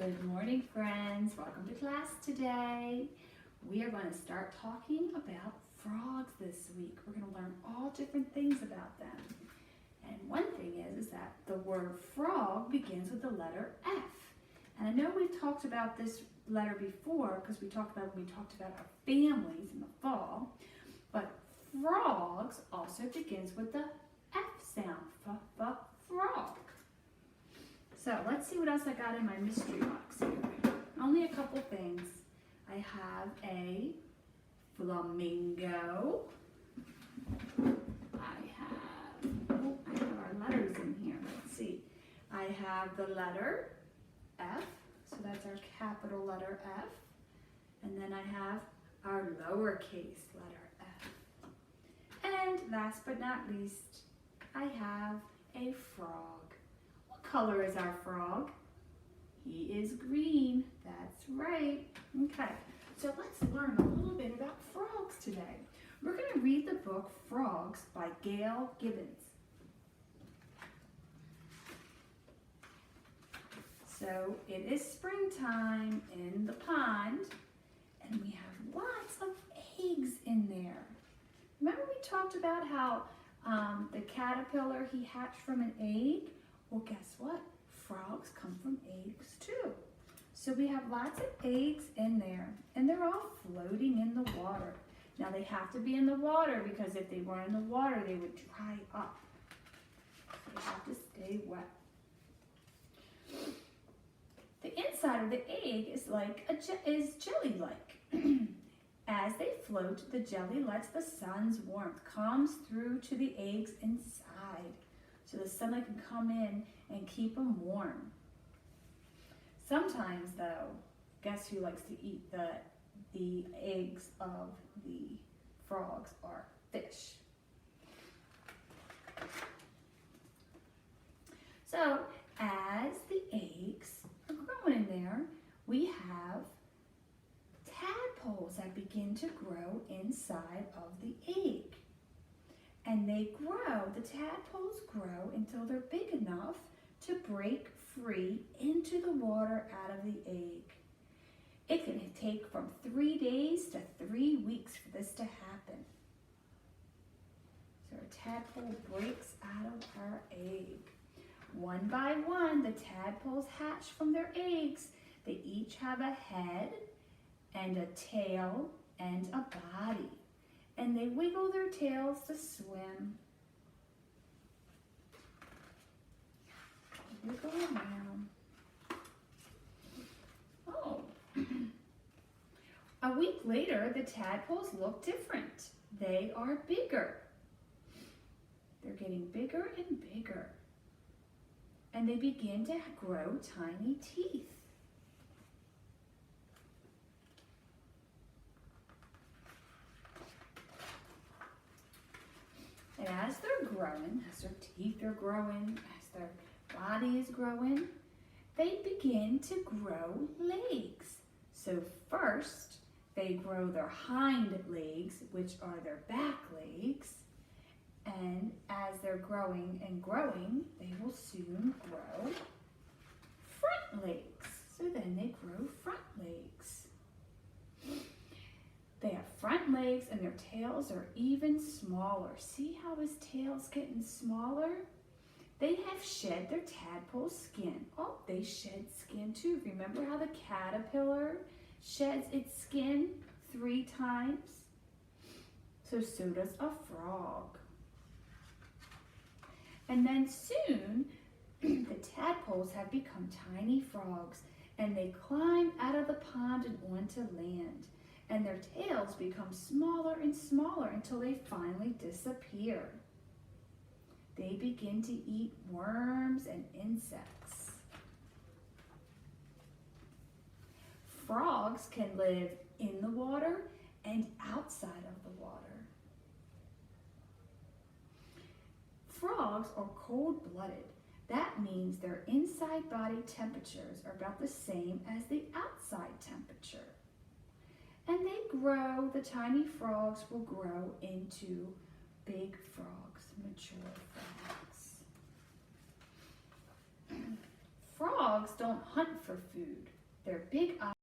Good morning, friends. Welcome to class today. We are going to start talking about frogs this week. We're going to learn all different things about them. And one thing is that the word frog begins with the letter F. And I know we've talked about this letter before because we talked about when we talked about our families in the fall. But frogs also begins with the F sound, frog. So let's see what else I got in my mystery box here. Only a couple things. I have a flamingo. I have our letters in here. Let's see. I have the letter F. So that's our capital letter F. And then I have our lowercase letter F. And last but not least, I have a frog. What color is our frog? He is green. That's right. Okay, so let's learn a little bit about frogs today. We're going to read the book Frogs by Gail Gibbons. So it is springtime in the pond, and we have lots of eggs in there. Remember we talked about how the caterpillar, he hatched from an egg? Well, guess what? Frogs come from eggs too. So we have lots of eggs in there, and they're all floating in the water. Now they have to be in the water because if they weren't in the water, they would dry up. They have to stay wet. The inside of the egg is jelly-like. As they float, the jelly lets the sun's warmth comes through to the eggs inside, so the sunlight can come in and keep them warm. Sometimes, though, guess who likes to eat the eggs of the frogs are fish. So, as the eggs are growing in there, we have tadpoles that begin to grow inside of the egg. And the tadpoles grow until they're big enough to break free into the water out of the egg. It can take from 3 days to 3 weeks for this to happen. So a tadpole breaks out of her egg. One by one, the tadpoles hatch from their eggs. They each have a head and a tail and a body. And they wiggle their tails to swim. Wiggle around. Oh. A week later, the tadpoles look different. They are bigger. They're getting bigger and bigger. And they begin to grow tiny teeth. And as they're growing, as their teeth are growing, as their body is growing, they begin to grow legs. So first, they grow their hind legs, which are their back legs. And as they're growing and growing, they will soon grow front legs. So then they grow front legs. They have front legs and their tails are even smaller. See how his tail's getting smaller? They have shed their tadpole skin. Oh, they shed skin too. Remember how the caterpillar sheds its skin 3 times? So does a frog. And then soon, the tadpoles have become tiny frogs, and they climb out of the pond and onto land. And their tails become smaller and smaller until they finally disappear. They begin to eat worms and insects. Frogs can live in the water and outside of the water. Frogs are cold-blooded. That means their inside body temperatures are about the same as the outside temperature. And the tiny frogs will grow into big frogs, mature frogs. frogs don't hunt for food. Their big eyes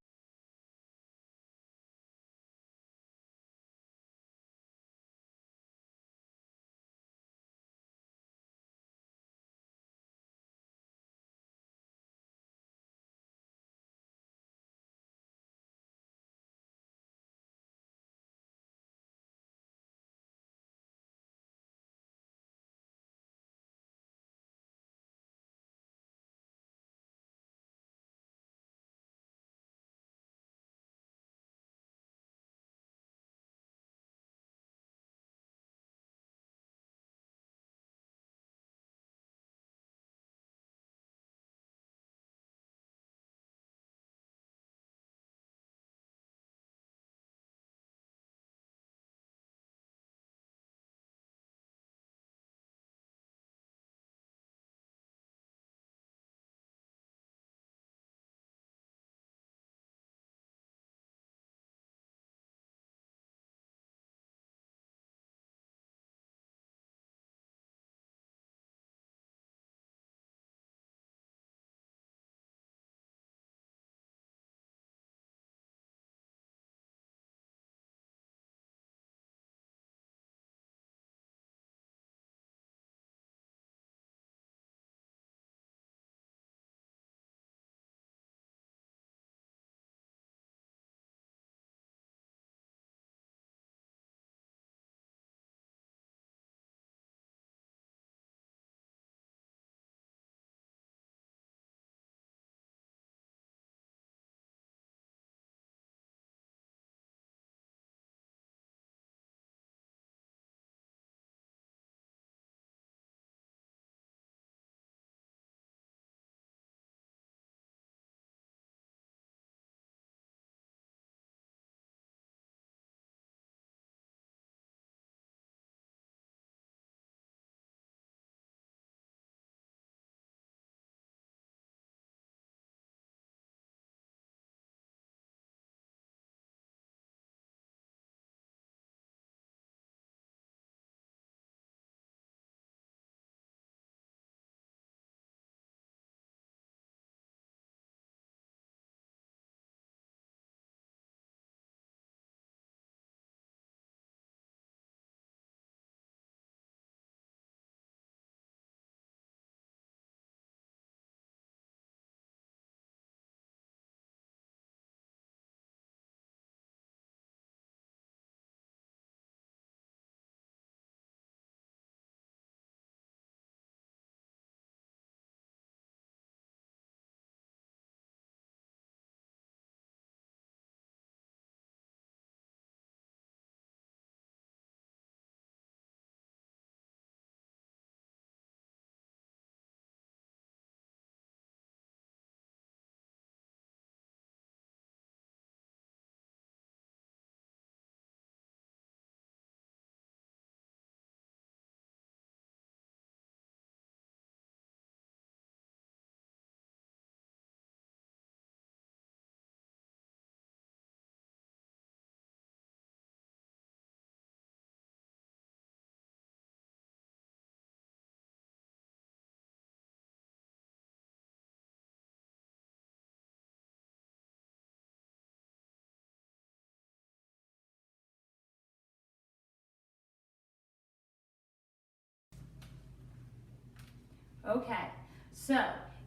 Okay, so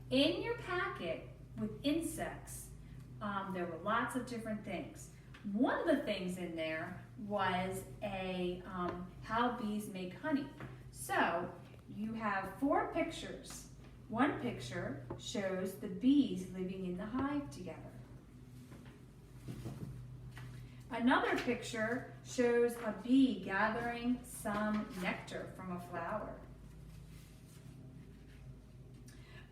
in your packet with insects, there were lots of different things. One of the things in there was how bees make honey. So you have 4 pictures. One picture shows the bees living in the hive together. Another picture shows a bee gathering some nectar from a flower.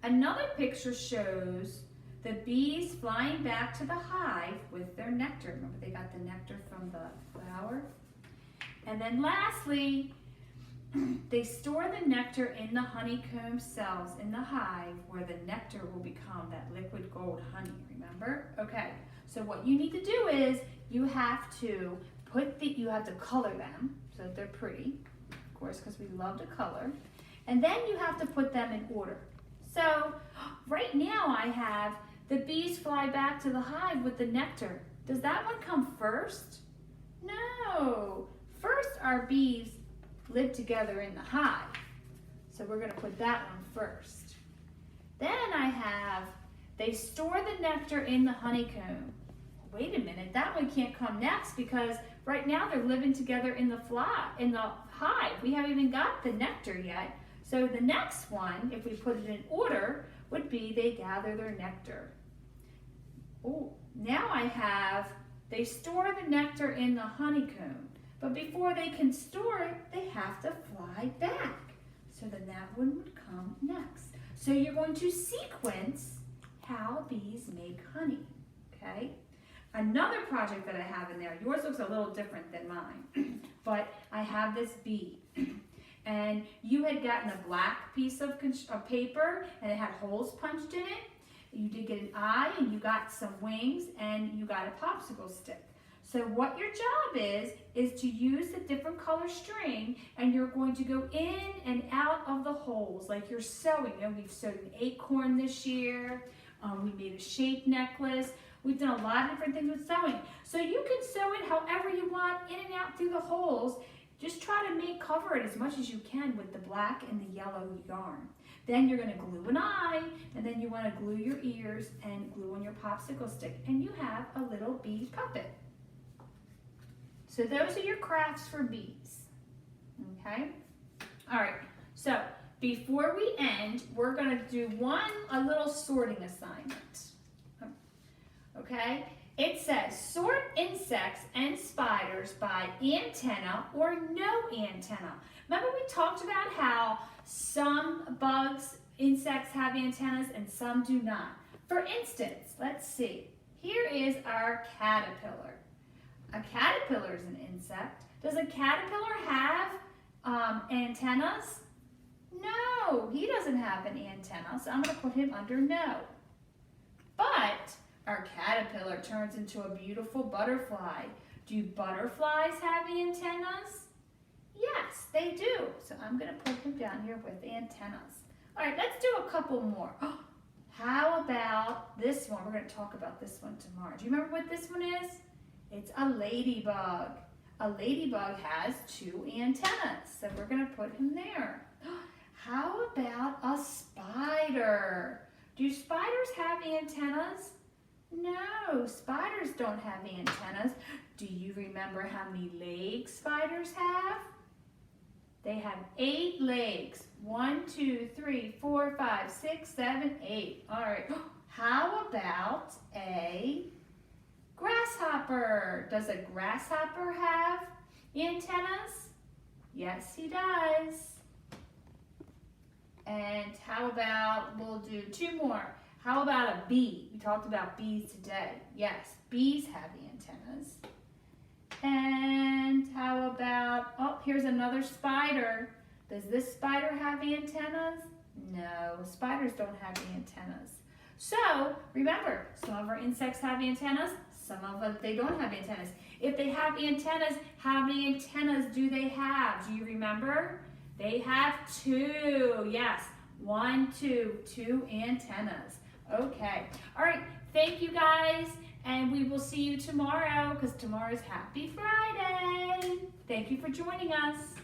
Another picture shows the bees flying back to the hive with their nectar. Remember, they got the nectar from the flower. And then lastly, they store the nectar in the honeycomb cells in the hive where the nectar will become that liquid gold honey, remember? Okay, so what you need to do is you have to color them so that they're pretty, of course, because we love to color. And then you have to put them in order. So right now I have the bees fly back to the hive with the nectar. Does that one come first? No. First our bees live together in the hive. So we're going to put that one first. Then I have, they store the nectar in the honeycomb. Wait a minute, that one can't come next because right now they're living together in the hive. We haven't even got the nectar yet. So the next one, if we put it in order, would be they gather their nectar. Oh, now I have, they store the nectar in the honeycomb. But before they can store it, they have to fly back. So then that one would come next. So you're going to sequence how bees make honey, okay? Another project that I have in there, yours looks a little different than mine, but I have this bee. And you had gotten a black piece of paper and it had holes punched in it. You did get an eye and you got some wings and you got a popsicle stick. So what your job is to use the different color string and you're going to go in and out of the holes like you're sewing. You know, we've sewed an acorn this year. We made a shape necklace. We've done a lot of different things with sewing. So you can sew it however you want, in and out through the holes. Just try to cover it as much as you can with the black and the yellow yarn. Then you're going to glue an eye, and then you want to glue your ears and glue on your popsicle stick, and you have a little bee puppet. So those are your crafts for bees, okay? All right, so before we end, we're going to do a little sorting assignment, okay? It says, sort insects and spiders by antenna or no antenna. Remember we talked about how some bugs, insects have antennas and some do not. For instance, let's see. Here is our caterpillar. A caterpillar is an insect. Does a caterpillar have antennas? No, he doesn't have an antenna, so I'm going to put him under no. But our caterpillar turns into a beautiful butterfly. Do butterflies have antennas? Yes, they do. So I'm going to put him down here with antennas. All right, let's do a couple more. How about this one? We're going to talk about this one tomorrow. Do you remember what this one is? It's a ladybug. A ladybug has 2 antennas, so we're going to put him there. How about a spider? Do spiders have antennas? No, spiders don't have antennas. Do you remember how many legs spiders have? They have 8 legs. 1, 2, 3, 4, 5, 6, 7, 8. All right. How about a grasshopper? Does a grasshopper have antennas? Yes, he does. And how about, we'll do 2 more. How about a bee? We talked about bees today. Yes, bees have antennas. And how about, oh, here's another spider. Does this spider have antennas? No, spiders don't have antennas. So, remember, some of our insects have antennas, some of them, they don't have antennas. If they have antennas, how many antennas do they have? Do you remember? They have 2, yes. 1, 2, 2 antennas. Okay, all right, thank you guys, and we will see you tomorrow because tomorrow is Happy Friday. Thank you for joining us.